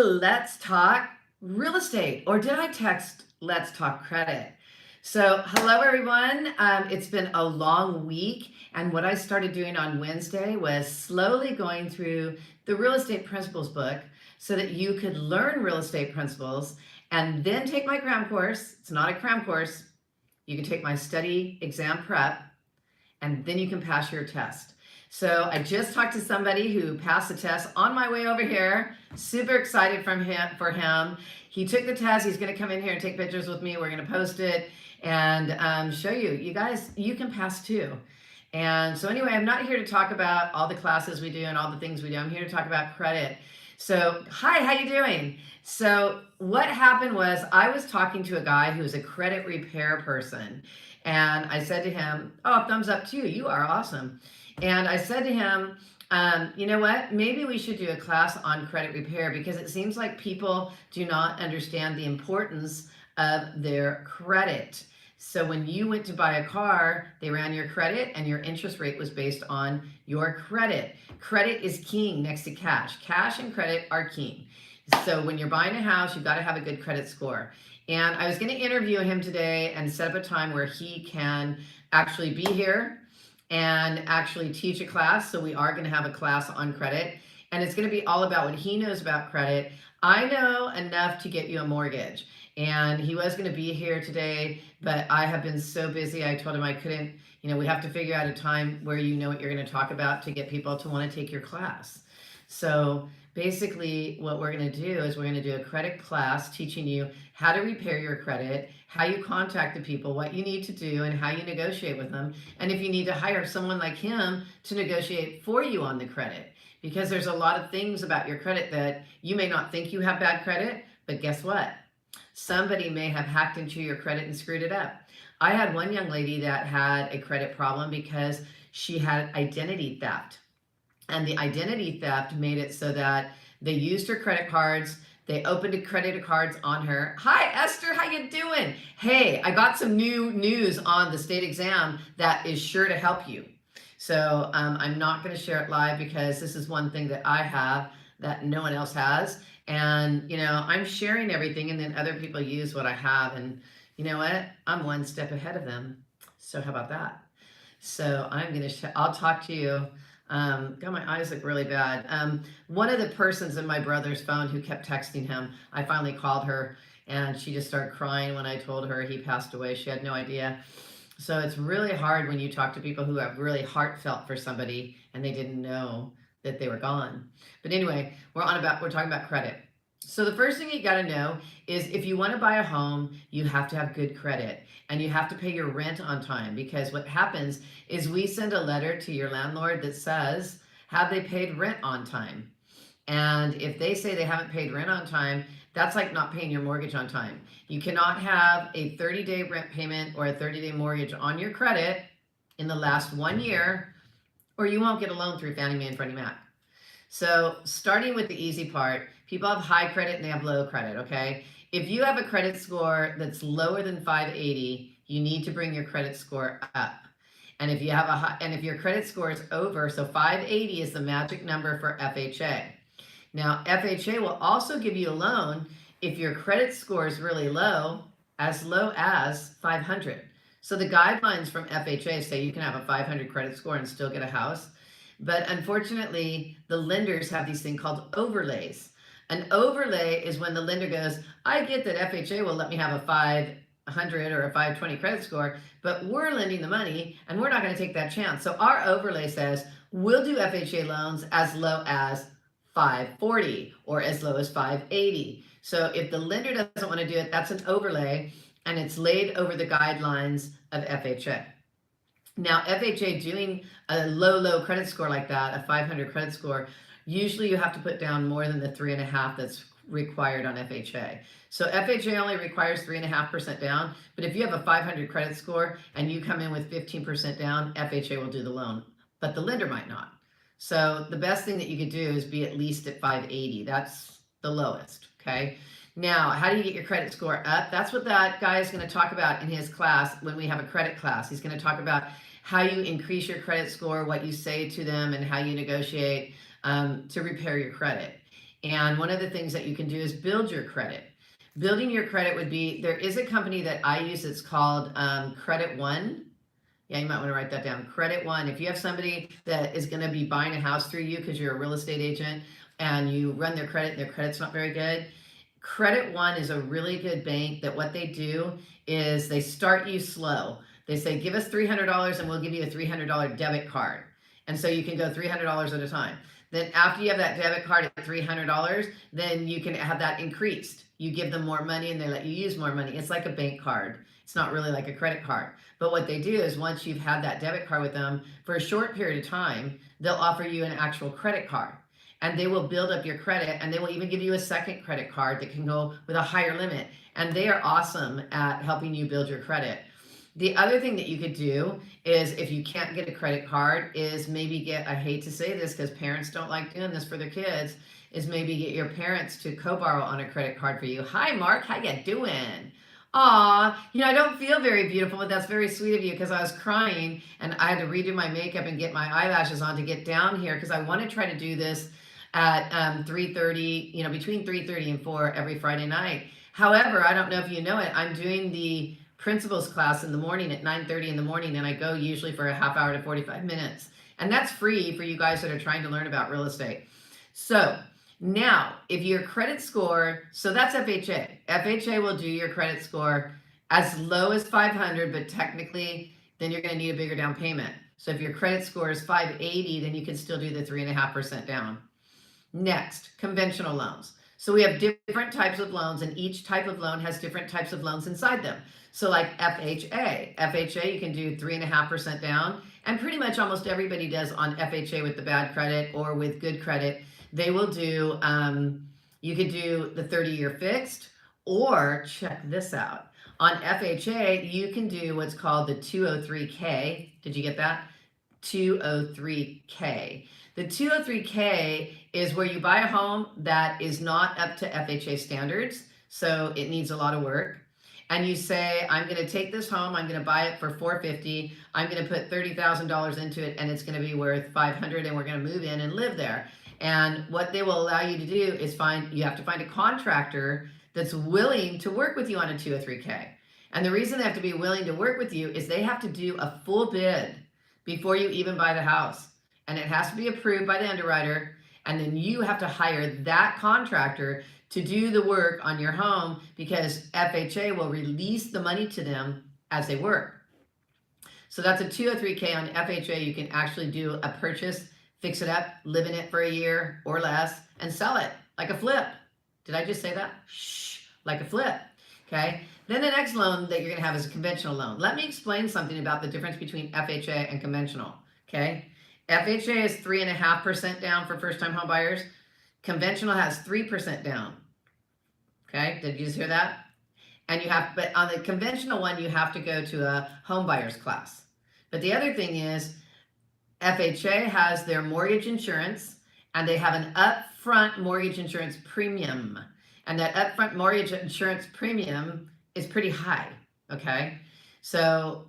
Let's talk real estate. Or did I text let's talk credit? So, hello everyone. It's been a long week, and what I started doing on Wednesday was slowly going through the real estate principles book so that you could learn real estate principles and then take my cram course. It's not a cram course. You can take my study exam prep, and then you can pass your test. So I just talked to somebody who passed the test on my way over here. Super excited for him. He took the test. He's going to come in here and take pictures with me. We're going to post it and show you. You guys, you can pass too. And so anyway, I'm not here to talk about all the classes we do and all the things we do. I'm here to talk about credit. So, hi, how you doing? So what happened was I was talking to a guy who was a credit repair person. And I said to him, oh, thumbs up to you. You are awesome. And I said to him, you know what? Maybe we should do a class on credit repair because it seems like people do not understand the importance of their credit. So when you went to buy a car, they ran your credit and your interest rate was based on your credit. Credit is king next to cash. Cash and credit are king. So when you're buying a house, you've got to have a good credit score. And I was going to interview him today and set up a time where he can actually be here and actually teach a class. So we are going to have a class on credit, and it's going to be all about what he knows about credit. I know enough to get you a mortgage, and he was going to be here today, but I have been so busy. I told him I couldn't, we have to figure out a time where you know what you're going to talk about to get people to want to take your class. So basically what we're going to do is we're going to do a credit class teaching you how to repair your credit, how you contact the people, what you need to do, and how you negotiate with them. And if you need to hire someone like him to negotiate for you on the credit, because there's a lot of things about your credit that you may not think you have bad credit, but guess what? Somebody may have hacked into your credit and screwed it up. I had one young lady that had a credit problem because she had identity theft. And the identity theft made it so that they used her credit cards. They opened credit cards on her. Hi, Esther, how you doing? Hey, I got some new news on the state exam that is sure to help you. So I'm not going to share it live because this is one thing that I have that no one else has. And, I'm sharing everything, and then other people use what I have. And you know what? I'm one step ahead of them. So how about that? So I'll talk to you. God, my eyes look really bad. One of the persons in my brother's phone who kept texting him, I finally called her and she just started crying when I told her he passed away. She had no idea. So it's really hard when you talk to people who have really heartfelt for somebody and they didn't know that they were gone. But anyway, we're talking about credit. So the first thing you got to know is if you want to buy a home, you have to have good credit and you have to pay your rent on time, because what happens is we send a letter to your landlord that says, have they paid rent on time? And if they say they haven't paid rent on time, that's like not paying your mortgage on time. You cannot have a 30-day rent payment or a 30-day mortgage on your credit in the last 1 year, or you won't get a loan through Fannie Mae and Freddie Mac. So starting with the easy part, people have high credit and they have low credit, okay? If you have a credit score that's lower than 580, you need to bring your credit score up. And if you have if your credit score is over, so 580 is the magic number for FHA. Now, FHA will also give you a loan if your credit score is really low as 500. So the guidelines from FHA say you can have a 500 credit score and still get a house. But unfortunately, the lenders have these things called overlays. An overlay is when the lender goes, I get that FHA will let me have a 500 or a 520 credit score, but we're lending the money and we're not going to take that chance. So our overlay says we'll do FHA loans as low as 540 or as low as 580. So if the lender doesn't want to do it, that's an overlay, and it's laid over the guidelines of FHA. Now, FHA doing a low credit score like that, a 500 credit score, usually you have to put down more than the 3.5 that's required on FHA. So FHA only requires 3.5% down, but if you have a 500 credit score and you come in with 15% down, FHA will do the loan, but the lender might not. So the best thing that you could do is be at least at 580. That's the lowest, okay? Now, how do you get your credit score up? That's what that guy is going to talk about in his class when we have a credit class. He's going to talk about how you increase your credit score, what you say to them, and how you negotiate to repair your credit. And one of the things that you can do is build your credit. Building your credit would be, there is a company that I use, it's called Credit One. Yeah, you might want to write that down. Credit One. If you have somebody that is going to be buying a house through you because you're a real estate agent and you run their credit and their credit's not very good, Credit One is a really good bank that what they do is they start you slow. They say, give us $300 and we'll give you a $300 debit card. And so you can go $300 at a time. Then after you have that debit card at $300, then you can have that increased. You give them more money and they let you use more money. It's like a bank card. It's not really like a credit card. But what they do is once you've had that debit card with them for a short period of time, they'll offer you an actual credit card. And they will build up your credit, and they will even give you a second credit card that can go with a higher limit. And they are awesome at helping you build your credit. The other thing that you could do is, if you can't get a credit card, is maybe get, I hate to say this because parents don't like doing this for their kids, is maybe get your parents to co-borrow on a credit card for you. Hi, Mark, how you doing? Aw, I don't feel very beautiful, but that's very sweet of you because I was crying and I had to redo my makeup and get my eyelashes on to get down here because I want to try to do this at 3:30, between 3:30 and 4 every Friday night. However, I don't know if you know it, I'm doing the principals class in the morning at 9:30 in the morning, and I go usually for a half hour to 45 minutes. And that's free for you guys that are trying to learn about real estate. So now, if your credit score, so that's FHA. FHA will do your credit score as low as 500, but technically, then you're going to need a bigger down payment. So if your credit score is 580, then you can still do the 3.5% down. Next, conventional loans. So we have different types of loans, and each type of loan has different types of loans inside them. So like FHA. FHA, you can do 3.5% down, and pretty much almost everybody does on FHA with the bad credit or with good credit. They will do, you could do the 30-year fixed, or check this out. On FHA, you can do what's called the 203K. Did you get that? 203K. The 203K is where you buy a home that is not up to FHA standards, so it needs a lot of work. And you say, I'm going to take this home, I'm going to buy it for $450, I'm going to put $30,000 into it, and it's going to be worth $500, and we're going to move in and live there. And what they will allow you to do is you have to find a contractor that's willing to work with you on a 203K. And the reason they have to be willing to work with you is they have to do a full bid before you even buy the house. And it has to be approved by the underwriter. And then you have to hire that contractor to do the work on your home, because FHA will release the money to them as they work. So that's a 203K on FHA. You can actually do a purchase, fix it up, live in it for a year or less, and sell it like a flip. Did I just say that? Shh, like a flip. Okay. Then the next loan that you're going to have is a conventional loan. Let me explain something about the difference between FHA and conventional. Okay. FHA is 3.5% down for first-time home buyers. Conventional has 3% down. Okay. Did you just hear that? And but on the conventional one, you have to go to a home buyers class. But the other thing is, FHA has their mortgage insurance, and they have an upfront mortgage insurance premium. And that upfront mortgage insurance premium is pretty high. Okay. So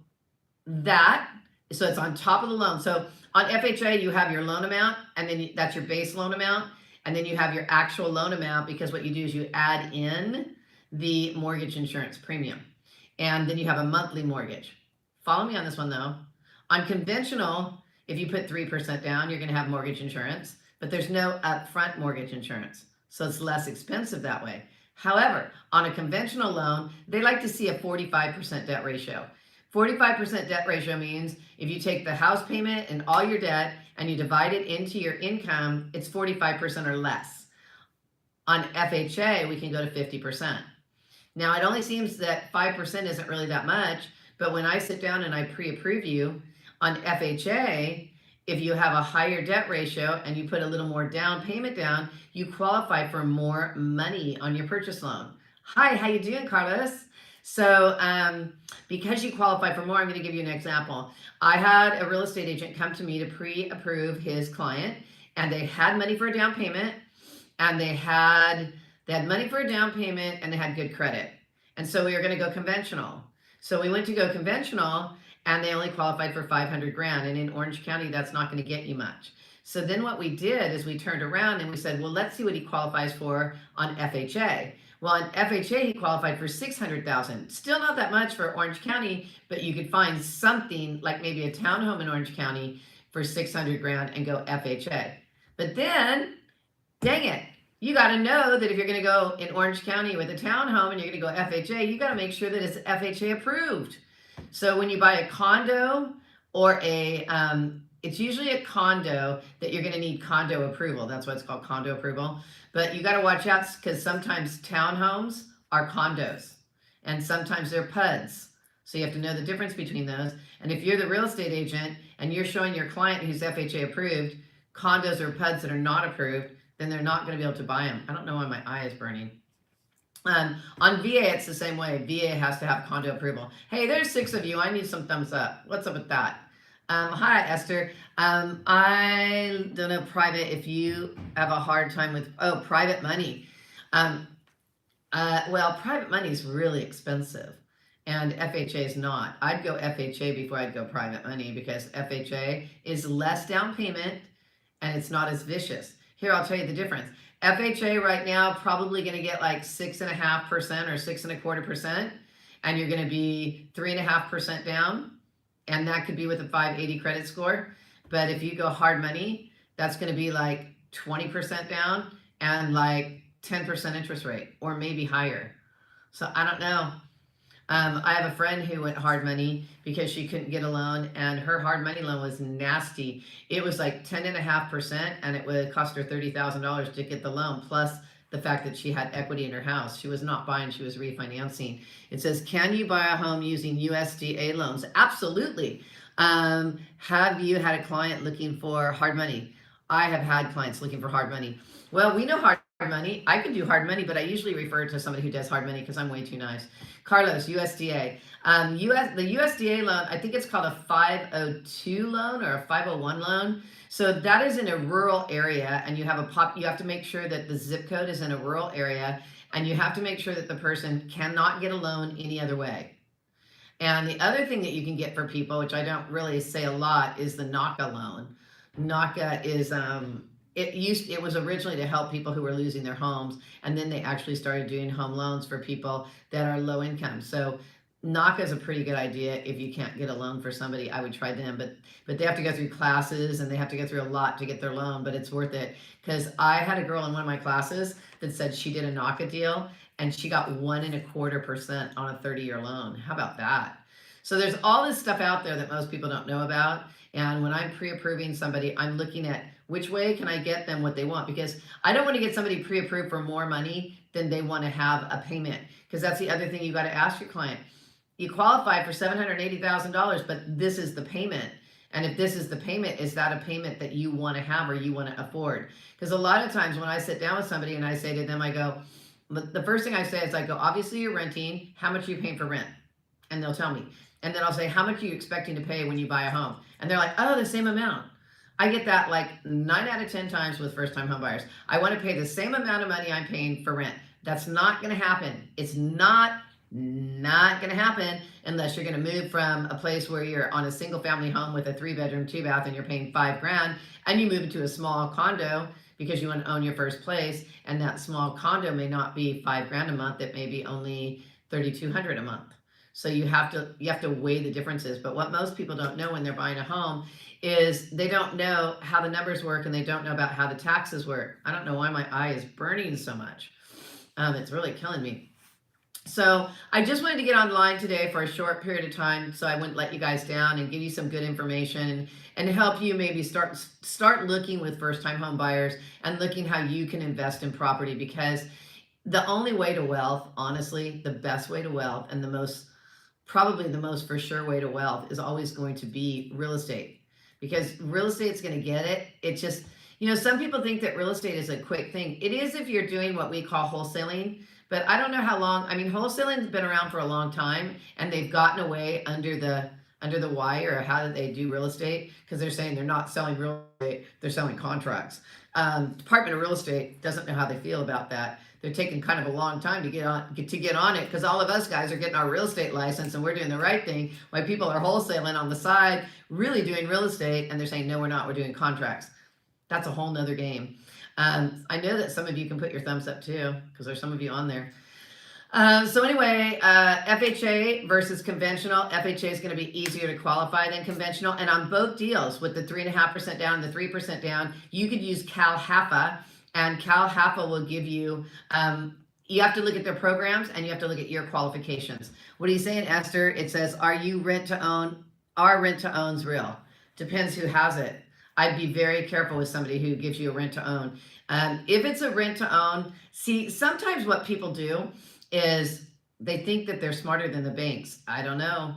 it's on top of the loan. So on FHA, you have your loan amount, and then that's your base loan amount. And then you have your actual loan amount, because what you do is you add in the mortgage insurance premium. And then you have a monthly mortgage. Follow me on this one though. On conventional, if you put 3% down, you're going to have mortgage insurance, but there's no upfront mortgage insurance. So it's less expensive that way. However, on a conventional loan, they like to see a 45% debt ratio. 45% debt ratio means if you take the house payment and all your debt and you divide it into your income, it's 45% or less. On FHA, we can go to 50%. Now, it only seems that 5% isn't really that much, but when I sit down and I pre-approve you on FHA, if you have a higher debt ratio and you put a little more down payment down, you qualify for more money on your purchase loan. Hi, how you doing, Carlos? So because you qualify for more, I'm going to give you an example. I had a real estate agent come to me to pre-approve his client, and they had money for a down payment, and they had money for a down payment, and they had good credit. And so we were going to go conventional. So we went to go conventional, and they only qualified for $500,000. And in Orange County, that's not going to get you much. So then what we did is we turned around and we said, well, let's see what he qualifies for on FHA. Well, on FHA, he qualified for 600,000. Still not that much for Orange County, but you could find something like maybe a townhome in Orange County for 600 grand and go FHA. But then, dang it, you got to know that if you're going to go in Orange County with a townhome and you're going to go FHA, you got to make sure that it's FHA approved. So when you buy a condo or it's usually a condo that you're going to need condo approval. That's why it's called condo approval. But you got to watch out because sometimes townhomes are condos and sometimes they're PUDs. So you have to know the difference between those. And if you're the real estate agent and you're showing your client who's FHA approved condos or PUDs that are not approved, then they're not going to be able to buy them. I don't know why my eye is burning. On VA, it's the same way. VA has to have condo approval. Hey, there's 6 of you. I need some thumbs up. What's up with that? Hi, Esther. I don't know, private, if you have a hard time with, private money. Well, private money is really expensive and FHA is not. I'd go FHA before I'd go private money because FHA is less down payment and it's not as vicious. Here, I'll tell you the difference. FHA right now, probably going to get like 6.5% or 6.25%, and you're going to be 3.5% down. And that could be with a 580 credit score. But if you go hard money, that's going to be like 20% down and like 10% interest rate or maybe higher. So I don't know. I have a friend who went hard money because she couldn't get a loan and her hard money loan was nasty. It was like 10.5% and it would cost her $30,000 to get the loan, plus the fact that she had equity in her house. She was not buying, she was refinancing. It says, can you buy a home using USDA loans? Absolutely. Have you had a client looking for hard money? I have had clients looking for hard money. Well, we know hard money. I can do hard money, but I usually refer to somebody who does hard money because I'm way too nice. Carlos, USDA. The USDA loan, I think it's called a 502 loan or a 501 loan. So that is in a rural area, and you have to make sure that the zip code is in a rural area, and you have to make sure that the person cannot get a loan any other way. And the other thing that you can get for people, which I don't really say a lot, is the NACA loan. NACA is it was originally to help people who were losing their homes, and then they actually started doing home loans for people that are low income. So NACA is a pretty good idea. If you can't get a loan for somebody, I would try them, but they have to go through classes and they have to go through a lot to get their loan, but it's worth it. Because I had a girl in one of my classes that said she did a NACA deal and she got 1.25% on a 30-year loan. How about that? So there's all this stuff out there that most people don't know about. And when I'm pre-approving somebody, I'm looking at which way can I get them what they want, because I don't want to get somebody pre-approved for more money than they want to have a payment. Because that's the other thing you got to ask your client. You qualify for $780,000, but this is the payment. And if this is the payment, is that a payment that you want to have or you want to afford? Because a lot of times when I sit down with somebody and I say to them, I go, the first thing I say is I go, obviously you're renting, how much are you paying for rent? And they'll tell me. And then I'll say, how much are you expecting to pay when you buy a home? And they're like, oh, the same amount. I get that like 9 out of 10 times with first-time home buyers. I want to pay the same amount of money I'm paying for rent. That's not going to happen. It's not going to happen unless you're going to move from a place where you're on a single family home with a 3-bedroom, 2-bath, and you're paying $5,000, and you move into a small condo because you want to own your first place, and that small condo may not be $5,000 a month. It may be only $3,200 a month. So you have to weigh the differences. But what most people don't know when they're buying a home is they don't know how the numbers work, and they don't know about how the taxes work. I don't know why my eye is burning so much. It's really killing me. So I just wanted to get online today for a short period of time so I wouldn't let you guys down and give you some good information and help you maybe start looking with first-time home buyers and looking how you can invest in property, because the only way to wealth, honestly, the best way to wealth and probably the most for sure way to wealth is always going to be real estate, because real estate's going to get it. It just, some people think that real estate is a quick thing. It is if you're doing what we call wholesaling, but I don't know how long. I mean, wholesaling's been around for a long time, and they've gotten away under the wire of how they do real estate, because they're saying they're not selling real estate, they're selling contracts. Department of Real Estate doesn't know how they feel about that. They're taking kind of a long time to get on it, because all of us guys are getting our real estate license and we're doing the right thing, while people are wholesaling on the side, really doing real estate, and they're saying, no, we're not, we're doing contracts. That's a whole nother game. I know that some of you can put your thumbs up too, because there's some of you on there. So anyway, FHA versus conventional. FHA is going to be easier to qualify than conventional. And on both deals, with the 3.5% down and the 3% down, you could use CalHFA, and CalHFA will give you, you have to look at their programs and you have to look at your qualifications. What are you saying, Esther? It says, are you rent to own? Are rent to owns real? Depends who has it. I'd be very careful with somebody who gives you a rent to own. If it's a rent to own, see, sometimes what people do is they think that they're smarter than the banks. I don't know.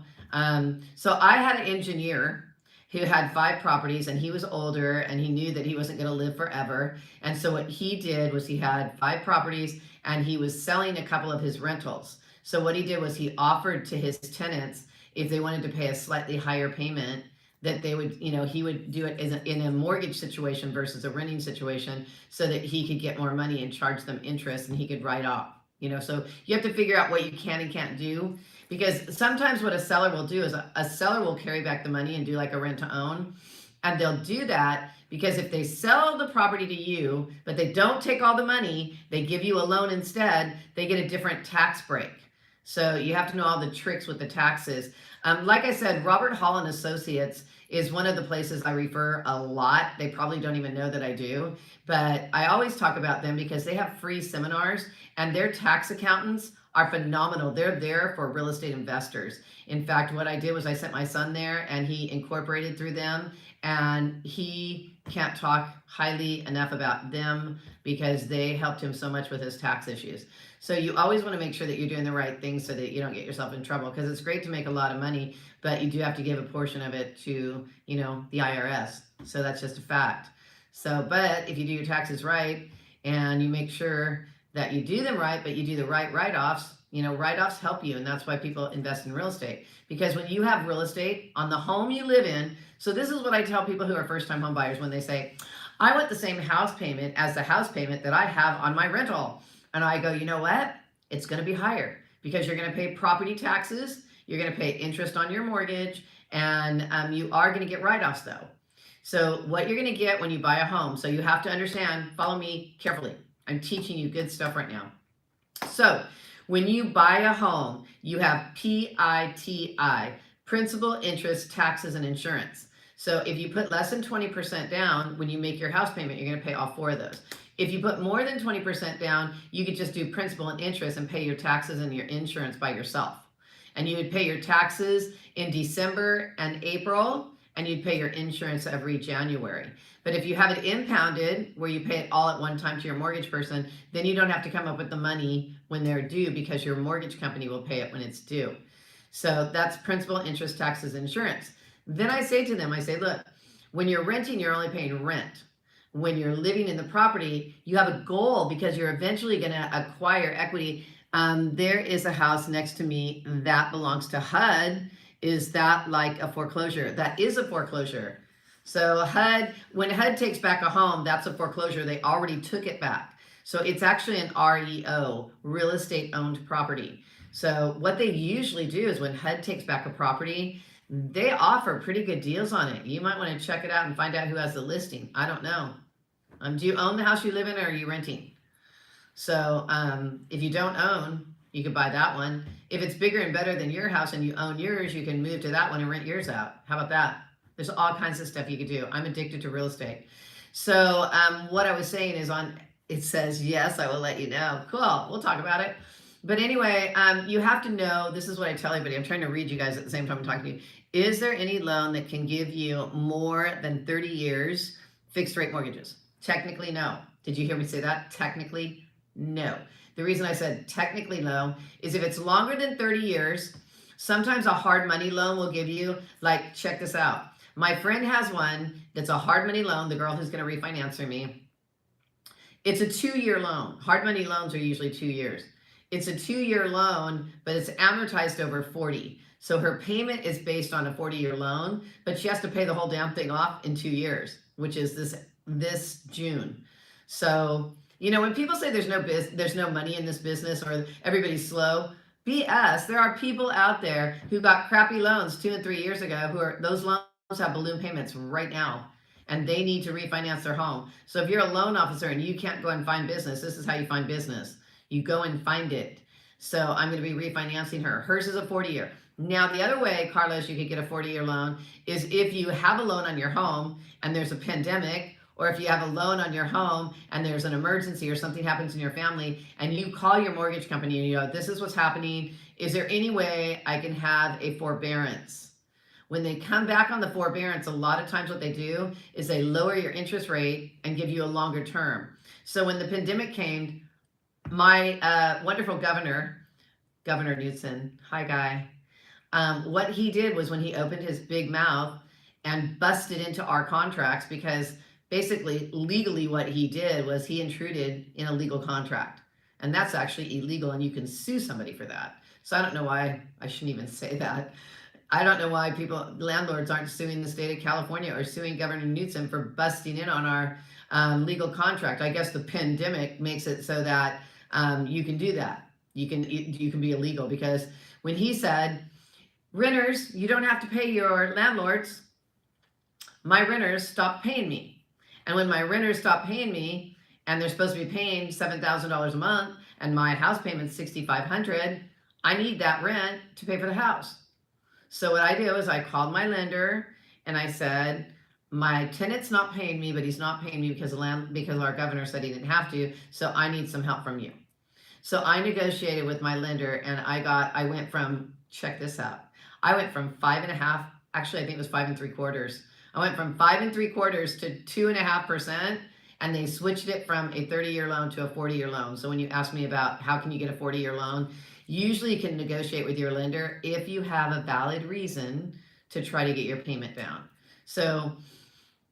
So I had an engineer who had 5 properties, and he was older and he knew that he wasn't going to live forever. And so what he did was he had 5 properties and he was selling a couple of his rentals. So what he did was he offered to his tenants, if they wanted to pay a slightly higher payment, that they would, he would do it in a mortgage situation versus a renting situation, so that he could get more money and charge them interest and he could write off. So you have to figure out what you can and can't do, because sometimes what a seller will do is a seller will carry back the money and do like a rent to own. And they'll do that because if they sell the property to you, but they don't take all the money, they give you a loan instead, they get a different tax break. So you have to know all the tricks with the taxes. Like I said, Robert Hall and Associates is one of the places I refer a lot. They probably don't even know that I do, but I always talk about them because they have free seminars, and their tax accountants are phenomenal. They're there for real estate investors. In fact, what I did was I sent my son there and he incorporated through them, and he can't talk highly enough about them because they helped him so much with his tax issues. So you always want to make sure that you're doing the right thing so that you don't get yourself in trouble, because it's great to make a lot of money, but you do have to give a portion of it to, the IRS. So that's just a fact. So, but if you do your taxes right and you make sure that you do them right, but you do the right write-offs, write-offs help you. And that's why people invest in real estate, because when you have real estate on the home you live in, so this is what I tell people who are first-time home buyers when they say, I want the same house payment as the house payment that I have on my rental. And I go, you know what? It's going to be higher because you're going to pay property taxes, you're going to pay interest on your mortgage, and you are going to get write-offs though. So what you're going to get when you buy a home, so you have to understand, follow me carefully. I'm teaching you good stuff right now. So when you buy a home, you have PITI, principal, interest, taxes, and insurance. So if you put less than 20% down, when you make your house payment, you're going to pay all 4 of those. If you put more than 20% down, you could just do principal and interest and pay your taxes and your insurance by yourself. And you would pay your taxes in December and April, and you'd pay your insurance every January. But if you have it impounded, where you pay it all at one time to your mortgage person, then you don't have to come up with the money when they're due, because your mortgage company will pay it when it's due. So that's principal, interest, taxes, insurance. Then I say to them, look, when you're renting, you're only paying rent. When you're living in the property, you have a goal, because you're eventually going to acquire equity. There is a house next to me that belongs to HUD. Is that like a foreclosure? That is a foreclosure. So HUD, when HUD takes back a home, that's a foreclosure. They already took it back. So it's actually an REO, real estate owned property. So what they usually do is when HUD takes back a property, they offer pretty good deals on it. You might want to check it out and find out who has the listing. I don't know. Do you own the house you live in, or are you renting? So if you don't own, you could buy that one. If it's bigger and better than your house and you own yours, you can move to that one and rent yours out. How about that? There's all kinds of stuff you could do. I'm addicted to real estate. So what I was saying is it says, yes, I will let you know. Cool, we'll talk about it. But anyway, you have to know, this is what I tell everybody. I'm trying to read you guys at the same time I'm talking to you. Is there any loan that can give you more than 30 years fixed rate mortgages? Technically, no. Did you hear me say that? Technically, no. The reason I said technically no is if it's longer than 30 years, sometimes a hard money loan will give you, like, check this out. My friend has one that's a hard money loan, the girl who's going to refinance for me. It's a 2-year loan. Hard money loans are usually 2 years. It's a 2-year loan, but it's amortized over 40. So her payment is based on a 40-year loan, but she has to pay the whole damn thing off in 2 years, which is this June. So, when people say there's no money in this business, or everybody's slow, BS. There are people out there who got crappy loans 2 and 3 years ago those loans have balloon payments right now. and they need to refinance their home. So if you're a loan officer and you can't go and find business, this is how you find business. You go and find it. So I'm going to be refinancing her. Hers is a 40-year. Now, the other way, Carlos, you could get a 40-year loan is if you have a loan on your home and there's a pandemic, or if you have a loan on your home and there's an emergency or something happens in your family and you call your mortgage company and you go, this is what's happening. Is there any way I can have a forbearance? When they come back on the forbearance, a lot of times what they do is they lower your interest rate and give you a longer term. So when the pandemic came, my wonderful Governor Newsom, hi guy, what he did was when he opened his big mouth and busted into our contracts, because basically legally what he did was he intruded in a legal contract, and that's actually illegal and you can sue somebody for that. So I don't know why I shouldn't even say that. I don't know why landlords aren't suing the state of California or suing Governor Newsom for busting in on our legal contract. I guess the pandemic makes it so that you can do that. You can be illegal, because when he said, renters, you don't have to pay your landlords, my renters stopped paying me. And when my renters stop paying me and they're supposed to be paying $7,000 a month and my house payment's $6,500, I need that rent to pay for the house. So what I do is I called my lender and I said, my tenant's not paying me, but he's not paying me because our governor said he didn't have to, so I need some help from you. So I negotiated with my lender and I went from, check this out, I went from 5.5, actually I think it was 5 3/4. I went from 5 3/4 to 2.5%, and they switched it from a 30-year loan to a 40-year loan. So when you ask me about how can you get a 40-year loan, usually you can negotiate with your lender if you have a valid reason to try to get your payment down. So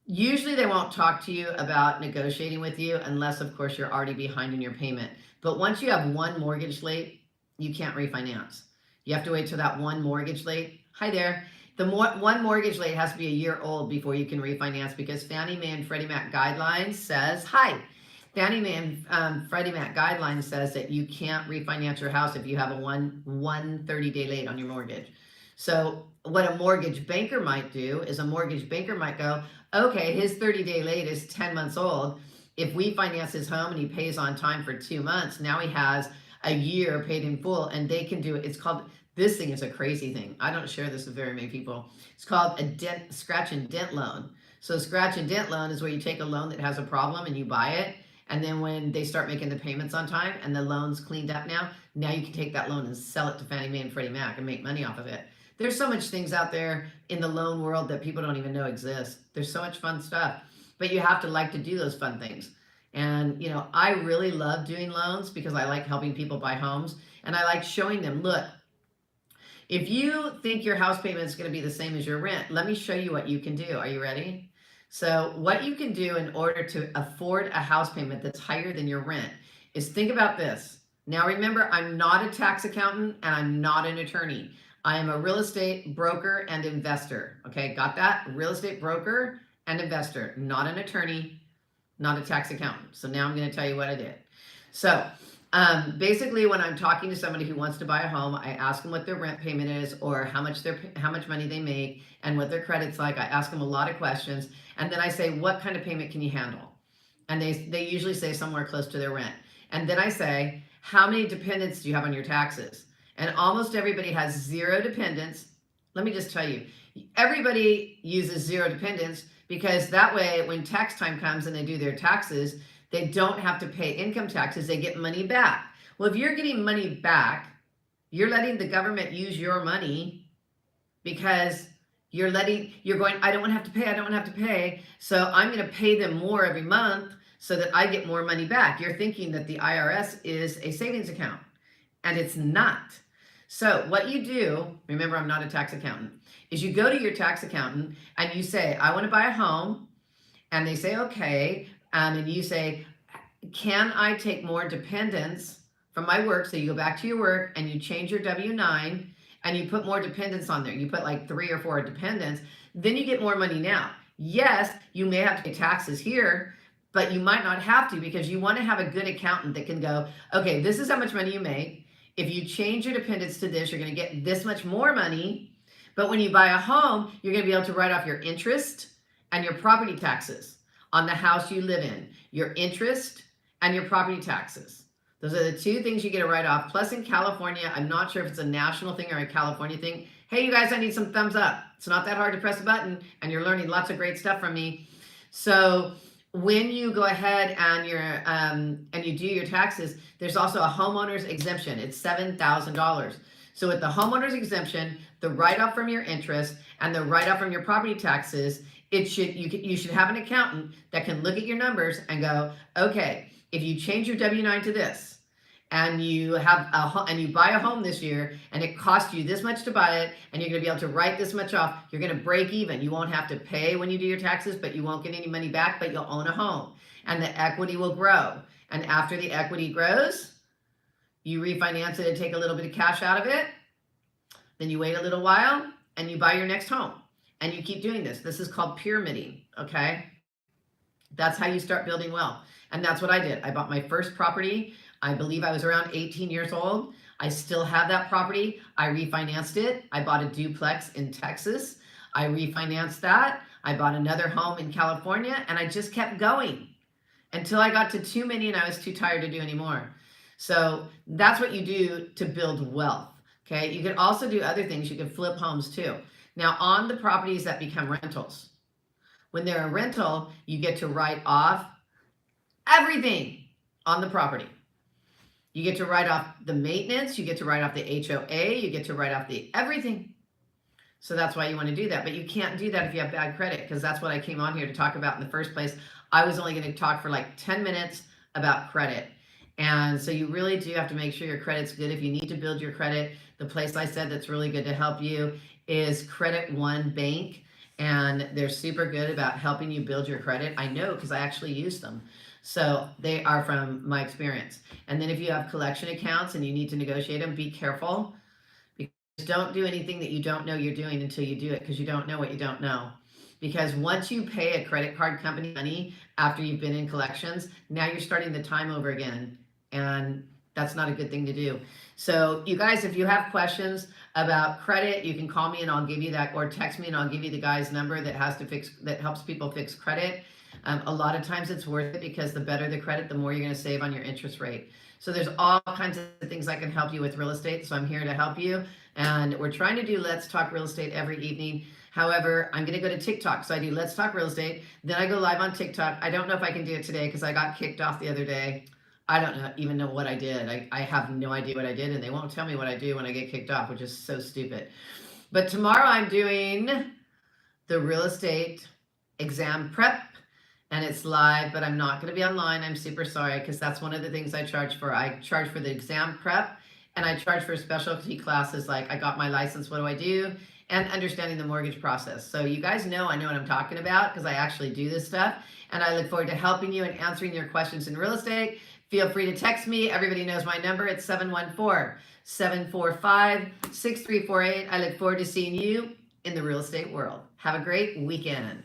usually they won't talk to you about negotiating with you unless, of course, you're already behind in your payment. But once you have one mortgage late, you can't refinance. You have to wait till that one mortgage late. Hi there. The one mortgage late has to be a year old before you can refinance, because Fannie Mae and Freddie Mac guidelines says, Fannie Mae and Freddie Mac guidelines says that you can't refinance your house if you have a one 30-day late on your mortgage. So what a mortgage banker might do is a mortgage banker might go, okay, his 30-day late is 10 months old. If we finance his home and he pays on time for 2 months, now he has a year paid in full, and they can do it. It's called, this thing is a crazy thing. I don't share this with very many people. It's called a scratch and dent loan. So scratch and dent loan is where you take a loan that has a problem and you buy it. And then when they start making the payments on time and the loan's cleaned up now you can take that loan and sell it to Fannie Mae and Freddie Mac and make money off of it. There's so much things out there in the loan world that people don't even know exist. There's so much fun stuff, but you have to like to do those fun things. And, I really love doing loans because I like helping people buy homes, and I like showing them, look, if you think your house payment is going to be the same as your rent, let me show you what you can do. Are you ready? So what you can do in order to afford a house payment that's higher than your rent is, think about this. Now, remember, I'm not a tax accountant and I'm not an attorney. I am a real estate broker and investor. Okay, got that? Real estate broker and investor, not an attorney, not a tax accountant. So now I'm going to tell you what I did. So basically, when I'm talking to somebody who wants to buy a home, I ask them what their rent payment is, or how much money they make, and what their credit's like. I ask them a lot of questions, and then I say, what kind of payment can you handle? And they usually say somewhere close to their rent. And then I say, how many dependents do you have on your taxes? And almost everybody has 0 dependents. Let me just tell you, everybody uses 0 dependents, because that way when tax time comes and they do their taxes, they don't have to pay income taxes. They get money back. Well, if you're getting money back, you're letting the government use your money, because you're going, I don't want to have to pay. So I'm going to pay them more every month so that I get more money back. You're thinking that the IRS is a savings account, and it's not. So what you do, remember, I'm not a tax accountant, is you go to your tax accountant and you say, I want to buy a home. And they say, okay. And you say, can I take more dependents from my work? So you go back to your work and you change your W-9 and you put more dependents on there. You put like 3 or 4 dependents. Then you get more money now. Yes, you may have to pay taxes here, but you might not have to, because you want to have a good accountant that can go, okay, this is how much money you make. If you change your dependents to this, you're going to get this much more money. But when you buy a home, you're going to be able to write off your interest and your property taxes on the house you live in, your interest and your property taxes. Those are the two things you get to write off. Plus in California, I'm not sure if it's a national thing or a California thing. Hey, you guys, I need some thumbs up. It's not that hard to press a button, and you're learning lots of great stuff from me. So when you go ahead and you do your taxes, there's also a homeowner's exemption. It's $7,000. So with the homeowner's exemption, the write-off from your interest and the write-off from your property taxes, you should have an accountant that can look at your numbers and go, okay, if you change your W-9 to this, and you buy a home this year, and it cost you this much to buy it, and you're going to be able to write this much off, you're going to break even. You won't have to pay when you do your taxes, but you won't get any money back, but you'll own a home, and the equity will grow. And after the equity grows, you refinance it and take a little bit of cash out of it. Then you wait a little while, and you buy your next home, and you keep doing this. This is called pyramiding, okay? That's how you start building wealth. And that's what I did. I bought my first property. I believe I was around 18 years old. I still have that property. I refinanced it. I bought a duplex in Texas. I refinanced that. I bought another home in California, and I just kept going until I got to too many and I was too tired to do anymore. So that's what you do to build wealth. Okay. You can also do other things. You can flip homes too. Now, on the properties that become rentals, when they're a rental, you get to write off everything on the property. You get to write off the maintenance, you get to write off the HOA, you get to write off the everything. So that's why you want to do that. But you can't do that if you have bad credit, because that's what I came on here to talk about in the first place. I was only going to talk for like 10 minutes about credit. And so you really do have to make sure your credit's good. If you need to build your credit, the place I said that's really good to help you is Credit One Bank. And they're super good about helping you build your credit. I know because I actually use them. So they are from my experience. And then if you have collection accounts and you need to negotiate them, be careful. Because don't do anything that you don't know you're doing until you do it, because you don't know what you don't know. Because once you pay a credit card company money after you've been in collections, now you're starting the time over again. And that's not a good thing to do. So you guys, if you have questions about credit, you can call me and I'll give you that, or text me and I'll give you the guy's number that helps people fix credit. A lot of times it's worth it, because the better the credit, the more you're going to save on your interest rate. So there's all kinds of things I can help you with real estate. So I'm here to help you. And we're trying to do Let's Talk Real Estate every evening. However, I'm going to go to TikTok. So I do Let's Talk Real Estate. Then I go live on TikTok. I don't know if I can do it today because I got kicked off the other day. I don't even know what I did. I have no idea what I did, and they won't tell me what I do when I get kicked off, which is so stupid. But tomorrow I'm doing the real estate exam prep, and it's live, but I'm not going to be online. I'm super sorry, because that's one of the things I charge for. I charge for the exam prep, and I charge for specialty classes like I got my license, what do I do, and understanding the mortgage process. So you guys know I know what I'm talking about, because I actually do this stuff, and I look forward to helping you and answering your questions in real estate. Feel free to text me. Everybody knows my number. It's 714-745-6348. I look forward to seeing you in the real estate world. Have a great weekend.